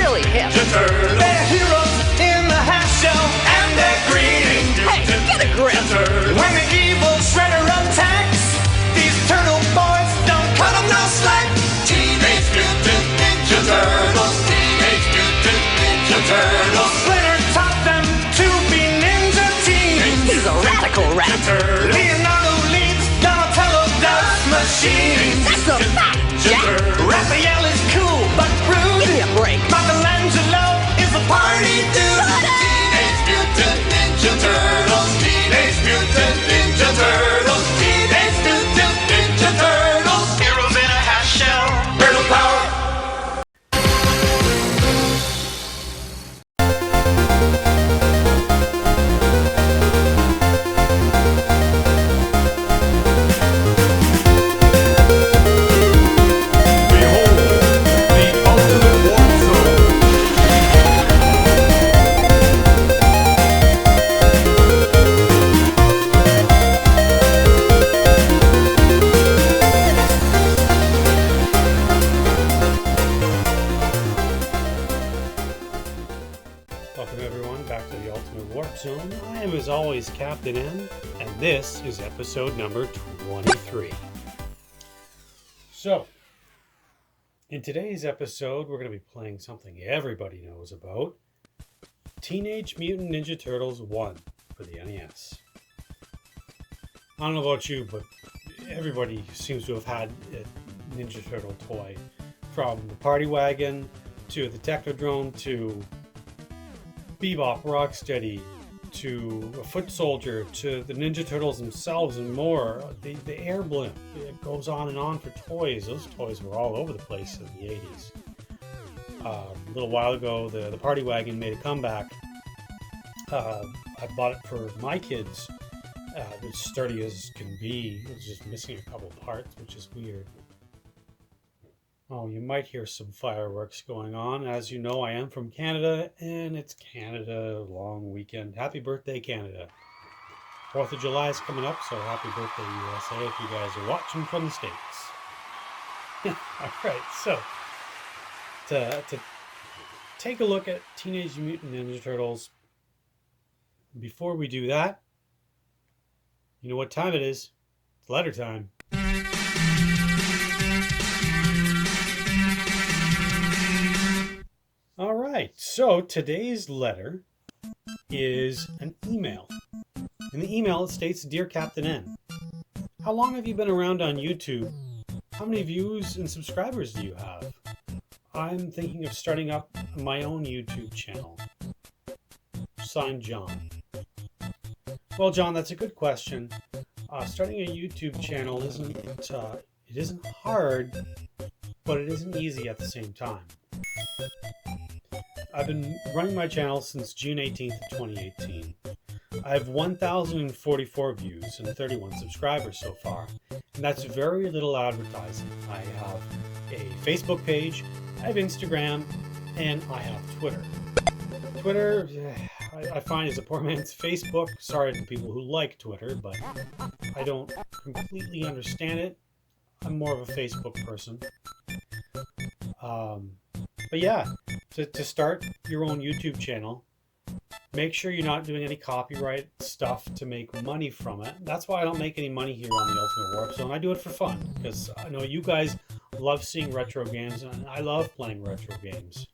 really hip. Turtles. They're heroes in the half shell, and they're green. Hey, get a grip. When the evil shredder attacks, these turtle boys don't cut them no slack. Teenage Mutant Ninja Turtles. Teenage Mutant Ninja Turtles. Splinter taught them to be ninja teens. He's a radical rat. Leonardo leads Donatello does machines. That's a fact, Jack. Raphael is cool but rude. Give me a break. Michelangelo is a party dude. Teenage Mutant Ninja Turtles. Teenage Mutant Ninja Turtles. Teenage Mutant Ninja Turtles. Heroes in a half shell. Turtle power. Welcome everyone back to the Ultimate Warp Zone. I am as always Captain N, and this is episode number 23. So, in today's episode, we're going to be playing something everybody knows about. Teenage Mutant Ninja Turtles 1 for the NES. I don't know about you, but everybody seems to have had a Ninja Turtle toy. From the Party Wagon, to the Technodrome, to Bebop, Rocksteady, to a Foot Soldier, to the Ninja Turtles themselves and more. The Air Blimp, it goes on and on for toys. Those toys were all over the place in the 80s. A little while ago, the Party Wagon made a comeback. I bought it for my kids. It's sturdy as can be. It's just missing a couple parts, which is weird. Oh, you might hear some fireworks going on. As you know, I am from Canada, and it's Canada long weekend. Happy birthday, Canada. 4th of July is coming up, so happy birthday, USA, if you guys are watching from the States. All right, so to take a look at Teenage Mutant Ninja Turtles, before we do that, you know what time it is? It's letter time. All right, so today's letter is an email. In the email, it states, Dear Captain N, how long have you been around on YouTube? How many views and subscribers do you have? I'm thinking of starting up my own YouTube channel. Signed, John. Well, John, that's a good question. Starting a YouTube channel isn't hard, but it isn't easy at the same time. I've been running my channel since June 18th of 2018. I have 1,044 views and 31 subscribers so far, and that's very little advertising. I have a Facebook page, I have Instagram, and I have Twitter. Twitter, I find, is a poor man's Facebook. Sorry to the people who like Twitter, but I don't completely understand it. I'm more of a Facebook person. But yeah, to start your own YouTube channel, make sure you're not doing any copyright stuff to make money from it. That's why I don't make any money here on the Ultimate Warp Zone. I do it for fun, because I know you guys love seeing retro games, and I love playing retro games.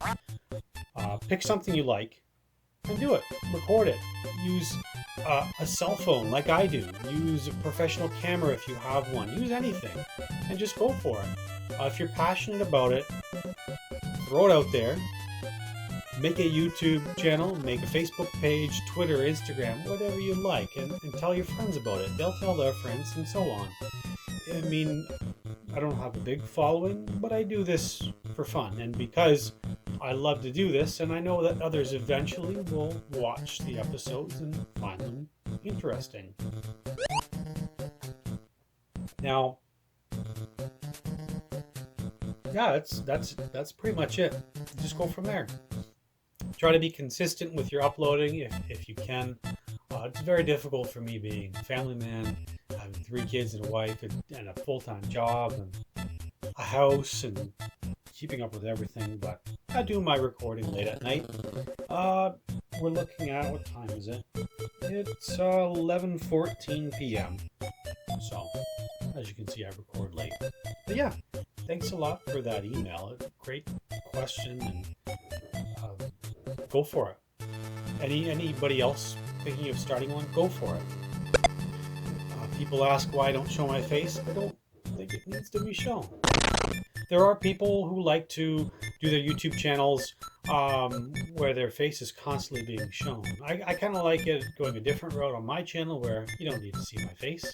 Pick something you like and do it. Record it. Use a cell phone like I do. Use a professional camera if you have one. Use anything and just go for it. If you're passionate about it, throw it out there. Make a YouTube channel, make a Facebook page, Twitter, Instagram, whatever you like, and tell your friends about it. They'll tell their friends, and so on. I mean, I don't have a big following, but I do this for fun, and because I love to do this, and I know that others eventually will watch the episodes and find them interesting. Now, yeah, that's pretty much it. Just go from there. Try to be consistent with your uploading if you can. It's very difficult for me being a family man, having 3 kids and a wife and a full-time job and a house, and keeping up with everything, but I do my recording late at night. We're looking at, what time is it? It's 11:14 p.m. So, as you can see, I record late. But yeah, thanks a lot for that email. Great question, and go for it. Anybody else thinking of starting one? Go for it. People ask why I don't show my face. I don't think it needs to be shown. There are people who like to do their YouTube channels where their face is constantly being shown. I kind of like it going a different route on my channel where you don't need to see my face.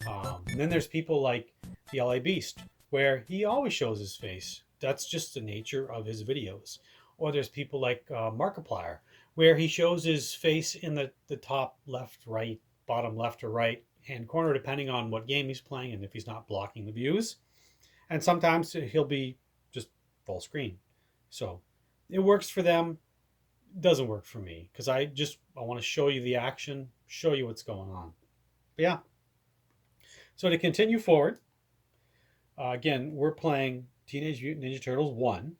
And then there's people like the LA Beast where he always shows his face. That's just the nature of his videos. Or there's people like Markiplier where he shows his face in the top left, right, bottom left or right hand corner depending on what game he's playing and if he's not blocking the views. And sometimes he'll be just full screen. So it works for them. Doesn't work for me because I want to show you the action, show you what's going on. But yeah. So to continue forward, again, we're playing Teenage Mutant Ninja Turtles 1.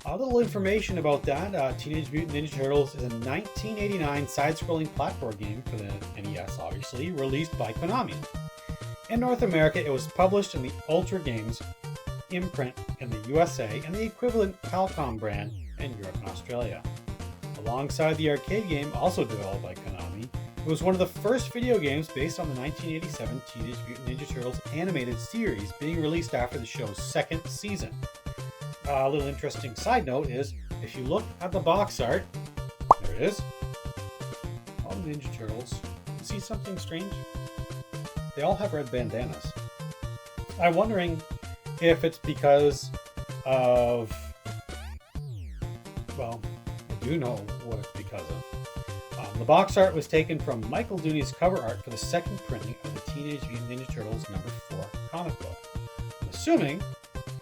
A little information about that. Teenage Mutant Ninja Turtles is a 1989 side-scrolling platform game for the NES, obviously, released by Konami. In North America, it was published in the Ultra Games imprint in the USA and the equivalent Falcom brand in Europe and Australia. Alongside the arcade game, also developed by Konami, it was one of the first video games based on the 1987 Teenage Mutant Ninja Turtles animated series being released after the show's second season. A little interesting side note is, if you look at the box art, there it is, all the Ninja Turtles. You see something strange? They all have red bandanas. I'm wondering if it's because of, well, I do know what it's because of. The box art was taken from Michael Dooney's cover art for the second printing of the Teenage Mutant Ninja Turtles #4 comic book. I'm assuming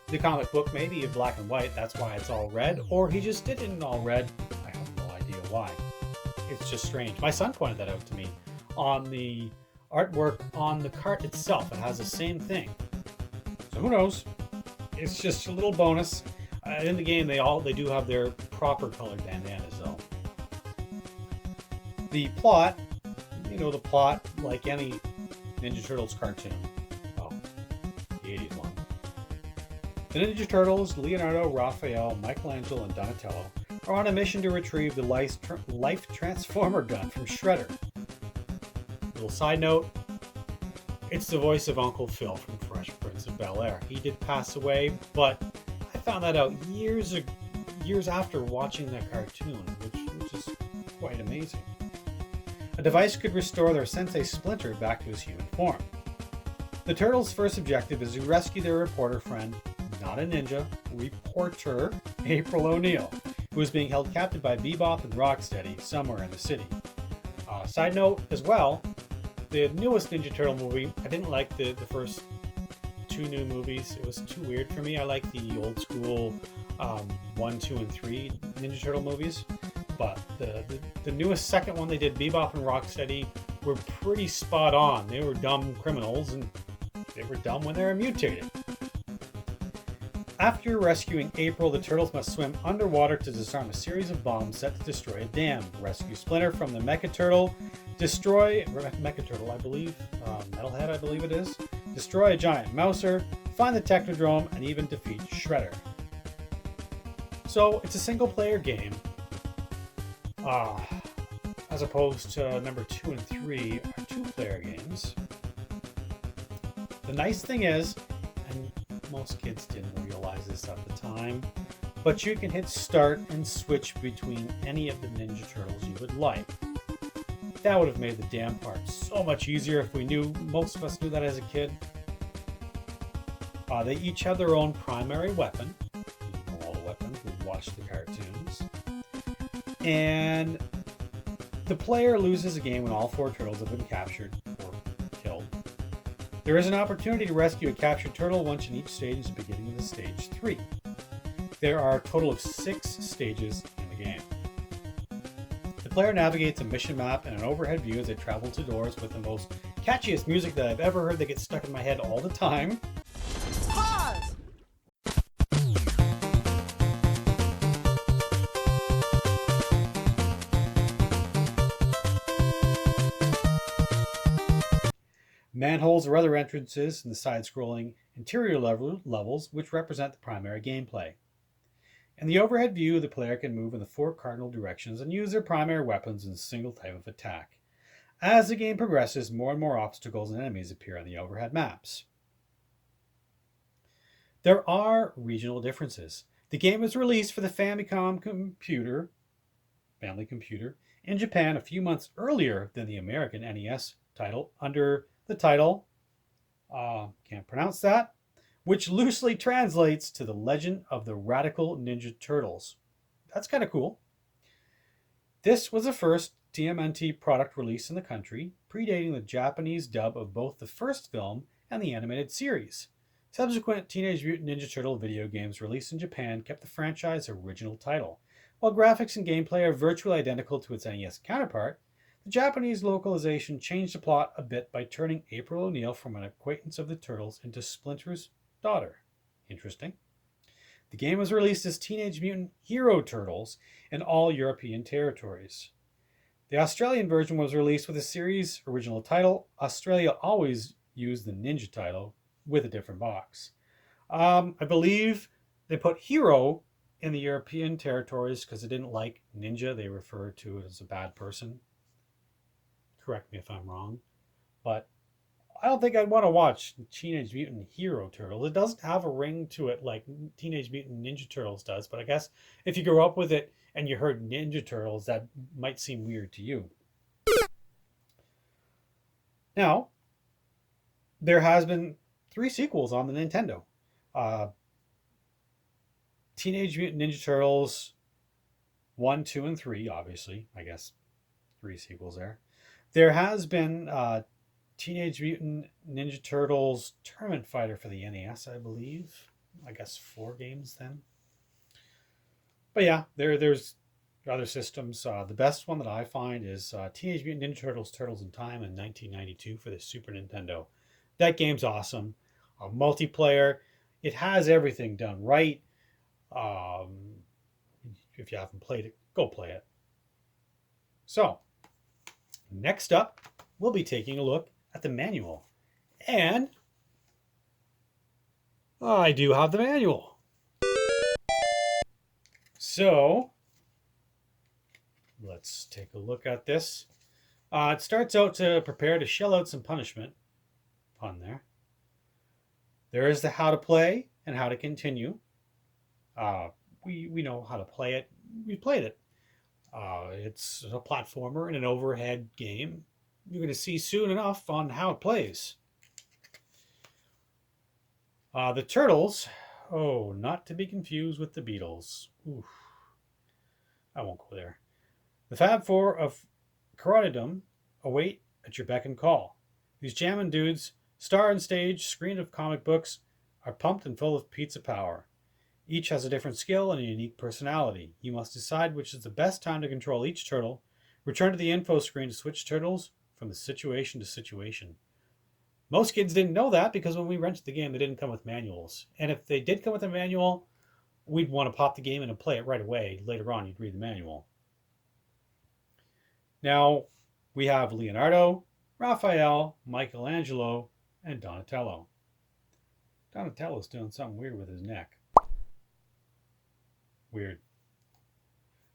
the comic book may be in black and white, that's why it's all red, or he just did it in all red. I have no idea why. It's just strange. My son pointed that out to me on the artwork on the cart itself. It has the same thing. So who knows? It's just a little bonus. In the game, they do have their proper colored bandanas, though. The plot, the plot like any Ninja Turtles cartoon. Oh, the 80s one. The Ninja Turtles, Leonardo, Raphael, Michelangelo, and Donatello are on a mission to retrieve the Life Transformer gun from Shredder. Little side note, it's the voice of Uncle Phil from Fresh Prince of Bel-Air. He did pass away, but I found that out years after watching that cartoon, which is quite amazing. A device could restore their Sensei Splinter back to his human form. The Turtles' first objective is to rescue their reporter friend, not a ninja, reporter April O'Neil, who is being held captive by Bebop and Rocksteady somewhere in the city. Side note as well, the newest Ninja Turtle movie, I didn't like the first two new movies. It was too weird for me. I like the old school 1, 2, and 3 Ninja Turtle movies. But the newest second one they did, Bebop and Rocksteady, were pretty spot on. They were dumb criminals, and they were dumb when they were mutated. After rescuing April, the Turtles must swim underwater to disarm a series of bombs set to destroy a dam, rescue Splinter from the Mecha Turtle, destroy Mecha Turtle, I believe, Metalhead, I believe it is, destroy a giant mouser, find the Technodrome, and even defeat Shredder. So it's a single-player game, as opposed to number 2 and 3 are two-player games. The nice thing is, and most kids didn't realize this at the time, but you can hit start and switch between any of the Ninja Turtles you would like. That would have made the damn part so much easier if most of us knew that as a kid. They each have their own primary weapon. You know all the weapons, we've watched the cartoons. And the player loses a game when all 4 turtles have been captured or killed. There is an opportunity to rescue a captured turtle once in each stage at the beginning of the stage 3. There are a total of 6 stages in the game. The player navigates a mission map and an overhead view as they travel to doors with the most catchiest music that I've ever heard that gets stuck in my head all the time. Pause! manholes or other entrances in the side-scrolling interior levels, which represent the primary gameplay. In the overhead view, the player can move in the 4 cardinal directions and use their primary weapons in a single type of attack. As the game progresses, more and more obstacles and enemies appear on the overhead maps. There are regional differences. The game was released for the family computer in Japan a few months earlier than the American NES title under the title, can't pronounce that, which loosely translates to The Legend of the Radical Ninja Turtles. That's kind of cool. This was the first TMNT product released in the country, predating the Japanese dub of both the first film and the animated series. Subsequent Teenage Mutant Ninja Turtle video games released in Japan kept the franchise's original title. While graphics and gameplay are virtually identical to its NES counterpart, the Japanese localization changed the plot a bit by turning April O'Neil from an acquaintance of the Turtles into Splinter's daughter. Interesting. The game was released as Teenage Mutant Hero Turtles in all European territories. The Australian version was released with the series' original title. Australia always used the Ninja title with a different box. I believe they put Hero in the European territories because they didn't like Ninja. They referred to it as a bad person. Correct me if I'm wrong. But I don't think I'd want to watch Teenage Mutant Hero Turtles. It doesn't have a ring to it like Teenage Mutant Ninja Turtles does, but I guess if you grew up with it and you heard Ninja Turtles, that might seem weird to you. Now, there has been 3 sequels on the Nintendo. Teenage Mutant Ninja Turtles 1, 2, and 3, obviously. I guess 3 sequels there. There has been Teenage Mutant Ninja Turtles Tournament Fighter for the NES, I believe. I guess 4 games then. But yeah, there's other systems. The best one that I find is Teenage Mutant Ninja Turtles Turtles in Time in 1992 for the Super Nintendo. That game's awesome. Multiplayer. It has everything done right. If you haven't played it, go play it. So, next up, we'll be taking a look at the manual. And I do have the manual. So, let's take a look at this. It starts out to prepare to shell out some punishment. Pun there. There is the how to play and how to continue. We know how to play it. We played it. It's a platformer in an overhead game. You're going to see soon enough on how it plays. The Turtles. Oh, not to be confused with the Beatles. Oof. I won't go there. The Fab Four of Carotiddom await at your beck and call. These jammin' dudes, star on stage, screen of comic books, are pumped and full of pizza power. Each has a different skill and a unique personality. You must decide which is the best time to control each turtle. Return to the info screen to switch turtles from the situation to situation. Most kids didn't know that because when we rented the game, they didn't come with manuals. And if they did come with a manual, we'd want to pop the game in and play it right away. Later on, you'd read the manual. Now, we have Leonardo, Raphael, Michelangelo, and Donatello. Donatello's doing something weird with his neck. Weird.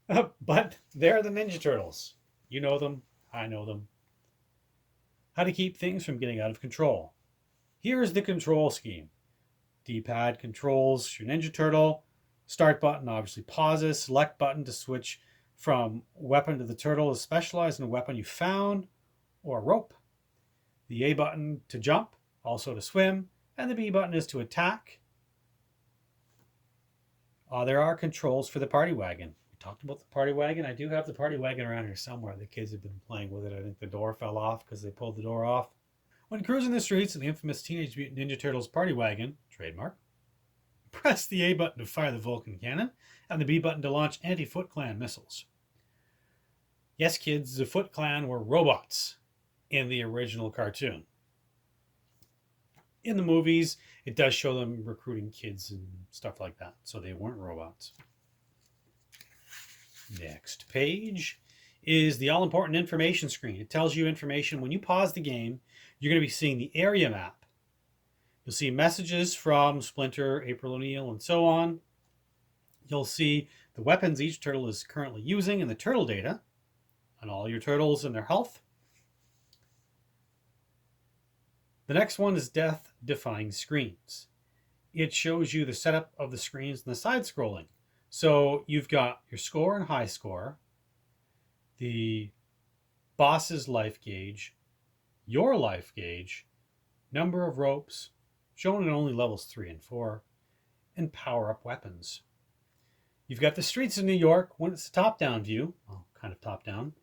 But they're the Ninja Turtles. You know them. I know them. How to keep things from getting out of control. Here is the control scheme. D-pad controls your Ninja Turtle. Start button obviously pauses. Select button to switch from weapon to the turtle is specialized in a weapon you found or a rope. The A button to jump, also to swim. And the B button is to attack. There are controls for the party wagon. We talked about the party wagon. I do have the party wagon around here somewhere. The kids have been playing with it. I think the door fell off because they pulled the door off. When cruising the streets of the infamous Teenage Mutant Ninja Turtles party wagon, trademark, press the A button to fire the Vulcan cannon and the B button to launch anti-Foot Clan missiles. Yes, kids, the Foot Clan were robots in the original cartoon. In the movies, it does show them recruiting kids and stuff like that, so they weren't robots. Next page is the all-important information screen. It tells you information when you pause the game. you're going to be seeing the area map. You'll see messages from Splinter, April O'Neil, and so on. You'll see the weapons each turtle is currently using and the turtle data on all your turtles and their health. The next one is Death-Defying Screens. It shows you the setup of the screens and the side scrolling. So you've got your score and high score, the boss's life gauge, your life gauge, number of ropes, shown in only levels 3 and 4, and power-up weapons. You've got the streets of New York when it's a top-down view, well, kind of top-down,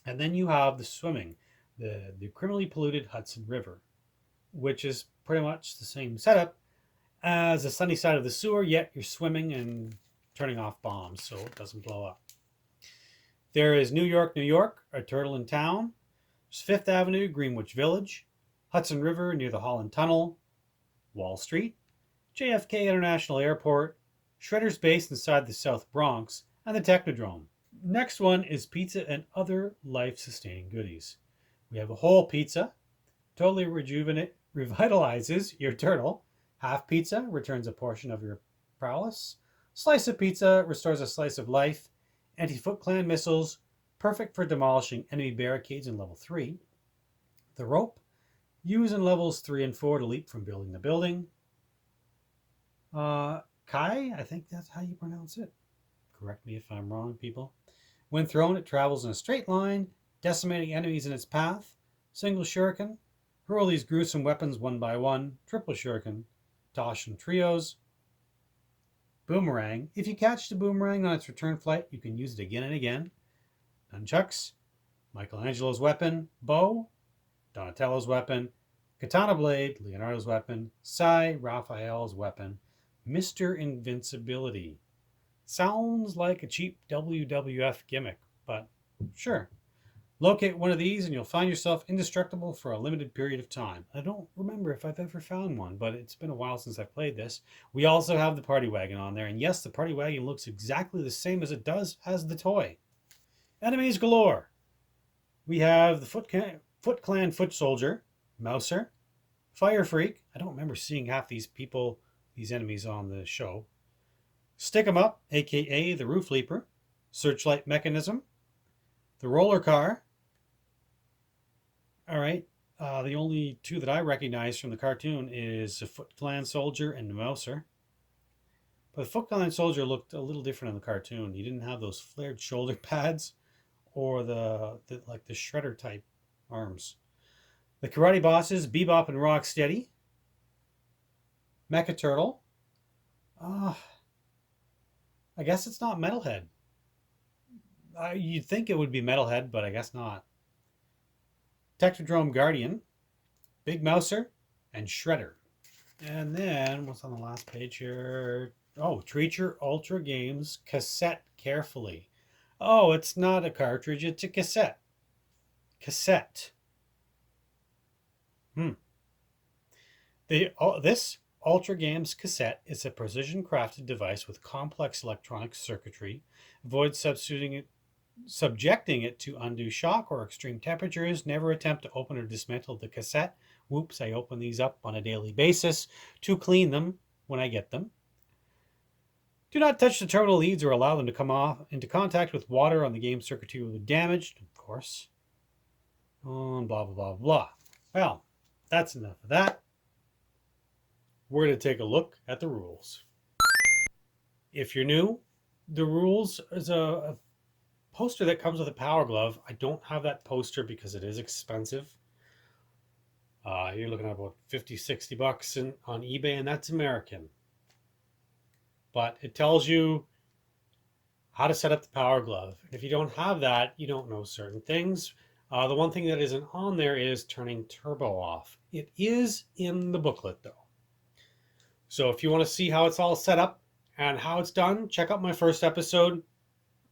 and then you have the swimming, the criminally polluted Hudson River, which is pretty much the same setup as the sunny side of the sewer, yet you're swimming and turning off bombs so it doesn't blow up. There is New York, New York, a turtle in town. There's Fifth Avenue, Greenwich Village, Hudson River near the Holland Tunnel, Wall Street, JFK International Airport, Shredder's Base inside the South Bronx, and the Technodrome. Next one is pizza and other life-sustaining goodies. We have a whole pizza, totally revitalizes your turtle. Half pizza returns a portion of your prowess. Slice of pizza restores a slice of life. Anti-Foot Clan missiles, perfect for demolishing enemy barricades in level 3. The rope, use in levels 3 and 4 to leap from building to building. Kai, I think that's how you pronounce it. Correct me if I'm wrong, people. When thrown, it travels in a straight line, decimating enemies in its path. Single shuriken, hurl these gruesome weapons one by one. Triple shuriken, toss in trios. Boomerang, if you catch the boomerang on its return flight, you can use it again and again. Nunchucks, Michelangelo's weapon. Bow, Donatello's weapon. Katana blade, Leonardo's weapon. Sai, Raphael's weapon. Mr. Invincibility. Sounds like a cheap WWF gimmick, but sure. Locate one of these and you'll find yourself indestructible for a limited period of time. I don't remember if I've ever found one, but it's been a while since I've played this. We also have the party wagon on there, and yes, the party wagon looks exactly the same as it does as the toy. Enemies galore. We have the Foot Clan Foot Soldier, Mouser, Fire Freak. I don't remember seeing half these enemies on the show. Stick 'em Up, aka the Roof Leaper, Searchlight Mechanism, the Roller Car. All right, the only two that I recognize from the cartoon is the Foot Clan Soldier and the Mouser. But the Foot Clan Soldier looked a little different in the cartoon. He didn't have those flared shoulder pads or the shredder type arms. The karate bosses, Bebop and Rocksteady. Mecha Turtle. I guess it's not Metalhead. You'd think it would be Metalhead, but I guess not. Technodrome Guardian, Big Mouser, and Shredder. And then, what's on the last page here? Oh, treat your Ultra Games cassette carefully. Oh, it's not a cartridge, it's a cassette. Cassette. This Ultra Games cassette is a precision-crafted device with complex electronic circuitry. Avoid subjecting it to undue shock or extreme temperatures. Never attempt to open or dismantle the cassette. Whoops, I open these up on a daily basis to clean them when I get them. Do not touch the terminal leads or allow them to come off into contact with water on the game circuitry will be damaged, of course. And blah, blah, blah, blah. Well, that's enough of that. We're going to take a look at the rules. If you're new, the rules is a poster that comes with a Power Glove. I don't have that poster because it is expensive. You're looking at about 50, 60 bucks on eBay, and that's American. But it tells you how to set up the Power Glove. If you don't have that, you don't know certain things. The one thing that isn't on there is turning turbo off. It is in the booklet, though. So if you want to see how it's all set up and how it's done, check out my first episode.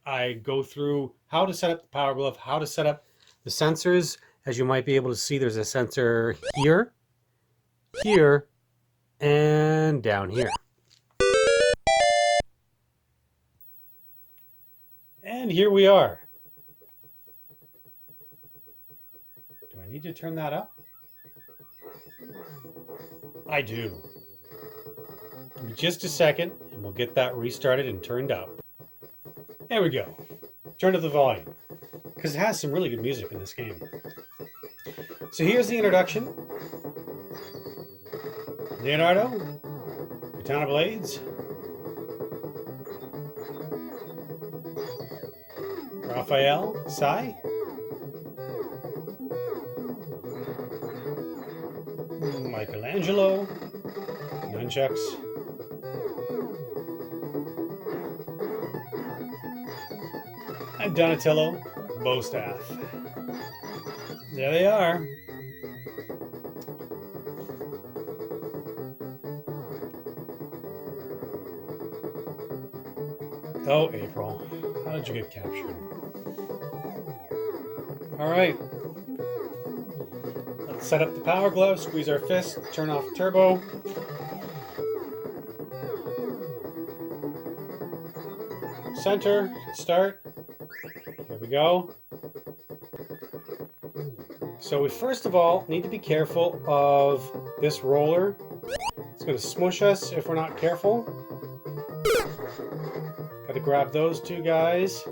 I go through how to set up the Power Glove, how to set up the sensors. As you might be able to see, there's a sensor here, here, and down here. And here we are. Do I need to turn that up? I do. Give me just a second, and we'll get that restarted and turned up. There we go. Turn up the volume, because it has some really good music in this game. So here's the introduction. Leonardo, Katana Blades, Raphael, Sai, Michelangelo, Nunchucks, and Donatello, Bowstaff. There they are. Oh, April, how did you get captured? All right. Let's set up the power glove, squeeze our fist, turn off turbo. Center, start. Here we go. So we first of all need to be careful of this roller. It's going to smush us if we're not careful. Got to grab those two guys.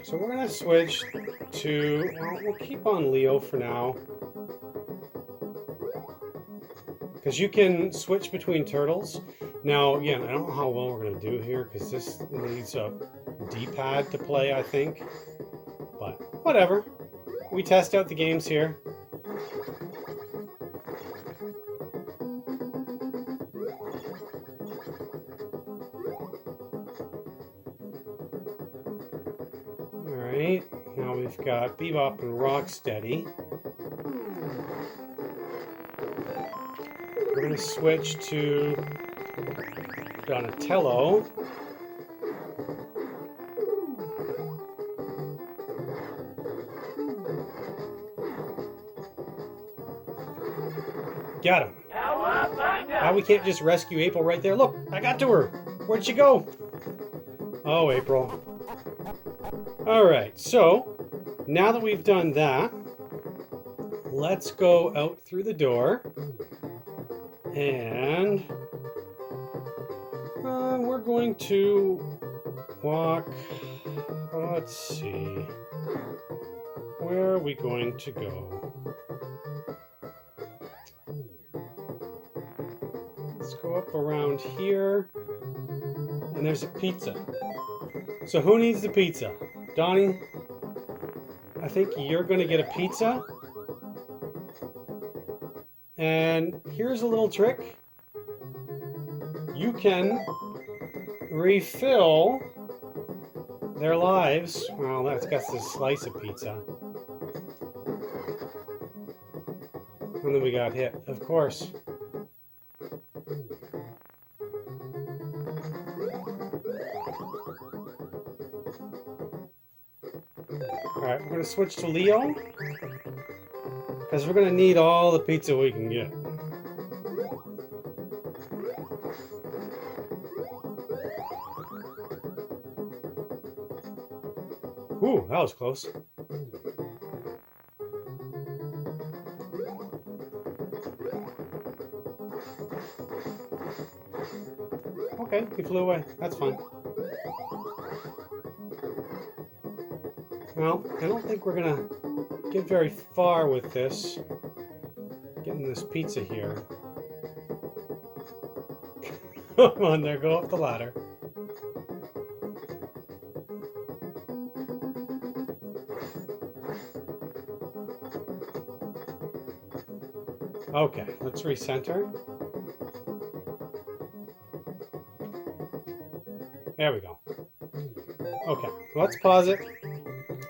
So we're going to switch to, well, we'll keep on Leo for now. Because you can switch between turtles. Now, again, I don't know how well we're going to do here because this needs a D-pad to play, I think. But whatever. We test out the games here. Alright, now we've got Bebop and Rocksteady. We're going to switch to Donatello. Got him. Now we can't just rescue April right there. Look, I got to her. Where'd she go? Oh, April. Alright, so now that we've done that, let's go out through the door. And we're going to walk. Let's see. Where are we going to go? Let's go up around here. And there's a pizza. So who needs the pizza? Donnie, I think you're going to get a pizza. And here's a little trick. You can refill their lives. Well, that's got this slice of pizza. And then we got hit, of course. Alright, we're going to switch to Leo. Because we're going to need all the pizza we can get. Ooh, that was close. Okay, he flew away. That's fine. Well, I don't think we're going to get very far with this. Getting this pizza here. Come on there, go up the ladder. Okay, let's recenter. There we go. Okay, let's pause it.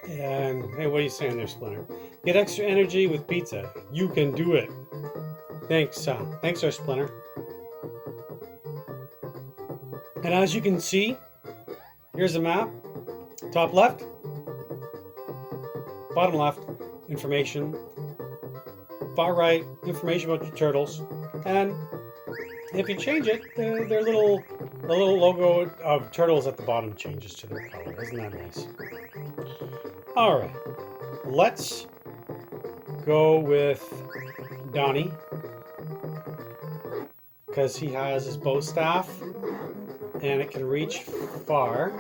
And hey, what are you saying there, Splinter? Get extra energy with pizza. You can do it. Thanks, thanks, our Splinter. And as you can see, here's a map. Top left, bottom left, information. Far right, information about the turtles. And if you change it, the little logo of turtles at the bottom changes to their color. Isn't that nice? All right, let's go with Donnie because he has his bow staff and it can reach far.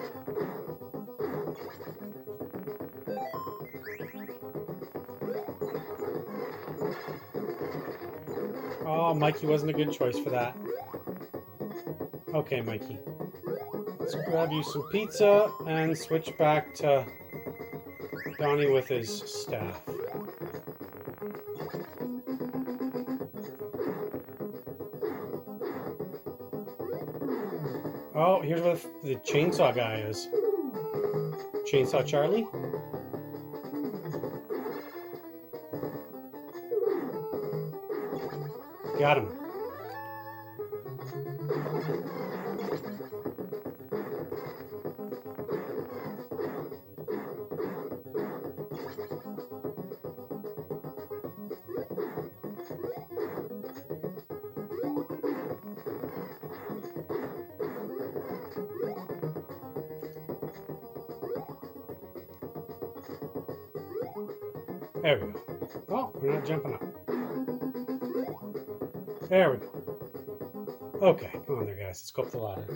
Oh, Mikey wasn't a good choice for that. Okay, Mikey. Let's grab you some pizza and switch back to Donnie with his staff. Oh, here's where the chainsaw guy is. Chainsaw Charlie. Got him. There we go. Oh, we're not jumping up. There we go. Okay, come on there, guys. Let's go up the ladder.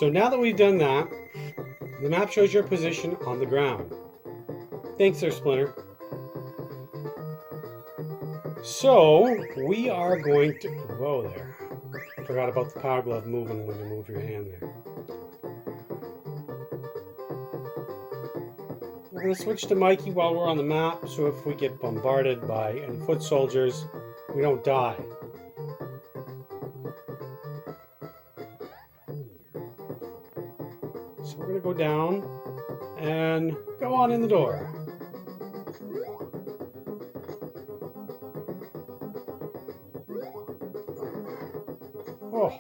So now that we've done that, the map shows your position on the ground. Thanks there, Splinter. So we are going to... Whoa there. Forgot about the power glove moving when you move your hand there. We're going to switch to Mikey while we're on the map, so if we get bombarded by any foot soldiers, we don't die. So we're going to go down and go on in the door. Oh.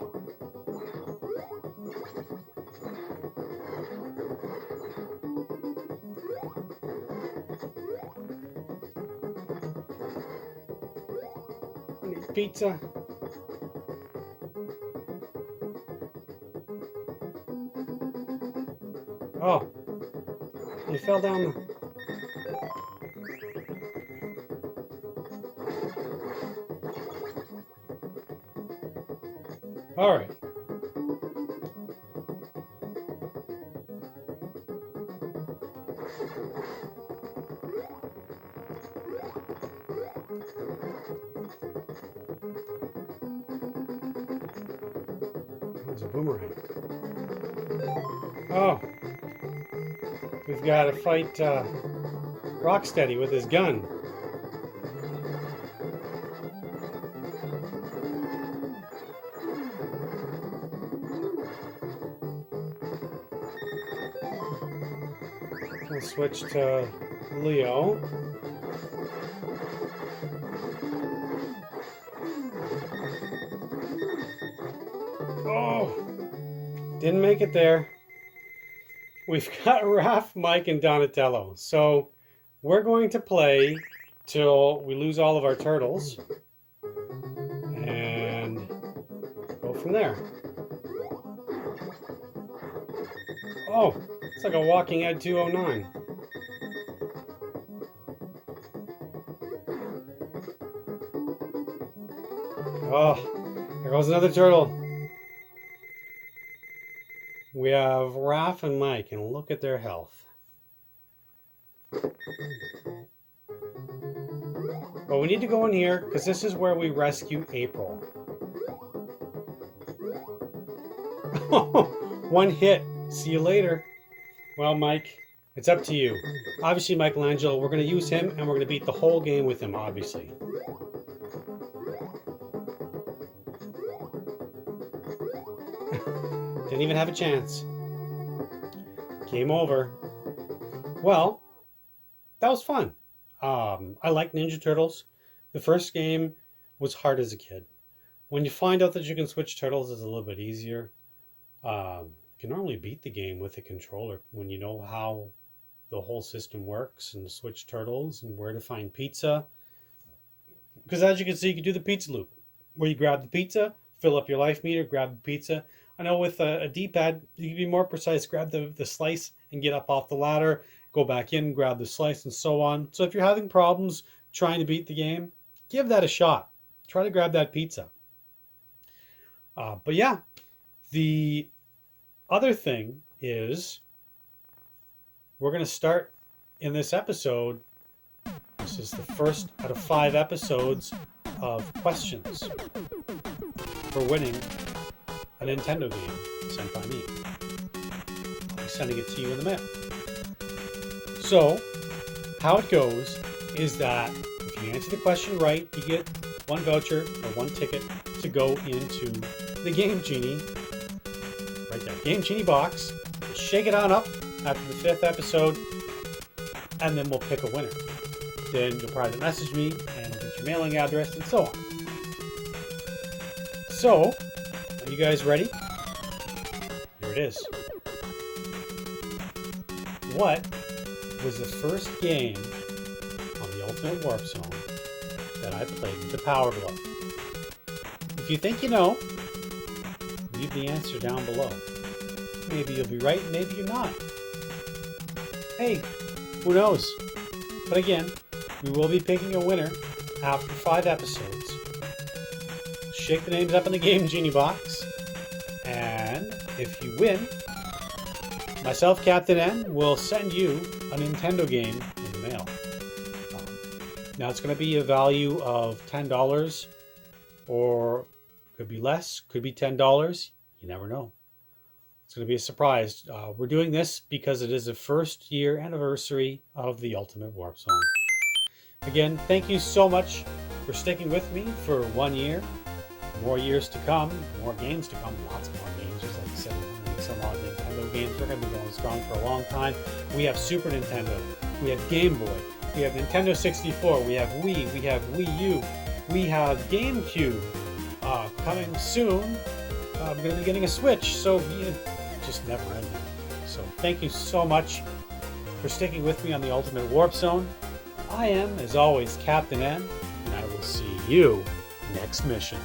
I need pizza. Oh, he fell down the... All right. There's a boomerang. Oh. We've got to fight Rocksteady with his gun. We'll switch to Leo. Oh, didn't make it there. We've got Raph, Mike, and Donatello. So we're going to play till we lose all of our turtles and go from there. Oh, it's like a Walking Ed 209. Oh, there goes another turtle. We have Raph and Mike, and look at their health. But we need to go in here, because this is where we rescue April. One hit. See you later. Well, Mike, it's up to you. Obviously, Michelangelo, we're going to use him, and we're going to beat the whole game with him, obviously. Didn't even have a chance. Game over. Well, that was fun. I like Ninja Turtles. The first game was hard as a kid. When you find out that you can switch turtles, it's a little bit easier. You can normally beat the game with a controller when you know how the whole system works and switch turtles and where to find pizza. Because as you can see, you can do the pizza loop where you grab the pizza, fill up your life meter, grab the pizza. I know with a D-pad, you can be more precise, grab the slice and get up off the ladder go back in, grab the slice, and so on. So if you're having problems trying to beat the game, give that a shot. Try to grab that pizza. But yeah, the other thing is we're going to start in this episode. This is the first out of 5 episodes of questions for winning a Nintendo game sent by me. I'm sending it to you in the mail. So, how it goes is that if you answer the question right, you get 1 voucher or 1 ticket to go into the Game Genie, right there, Game Genie box. Shake it on up after the 5th episode, and then we'll pick a winner. Then you'll private message me and get your mailing address and so on. So, are you guys ready? Here it is. What was the first game on the Ultimate Warp Zone that I played with the Power Glove? If you think you know, leave the answer down below. Maybe you'll be right, maybe you're not. Hey, who knows? But again, we will be picking a winner after 5 episodes. Shake the names up in the Game Genie box. And if you win, myself, Captain N, will send you a Nintendo game in the mail. Now it's going to be a value of $10, or could be less, could be $10. You never know. It's going to be a surprise. We're doing this because it is the 1st year anniversary of the Ultimate Warp Zone. Again, thank you so much for sticking with me for 1 year. More years to come, more games to come, lots more games. There's like 700 some odd Nintendo games. We're going to be going strong for a long time. We have Super Nintendo, we have Game Boy, we have Nintendo 64, we have Wii, we have Wii U, we have GameCube. Coming soon, we're going to be getting a Switch, so just never ending. So thank you so much for sticking with me on the Ultimate Warp Zone. I am, as always, Captain N, and I will see you next mission.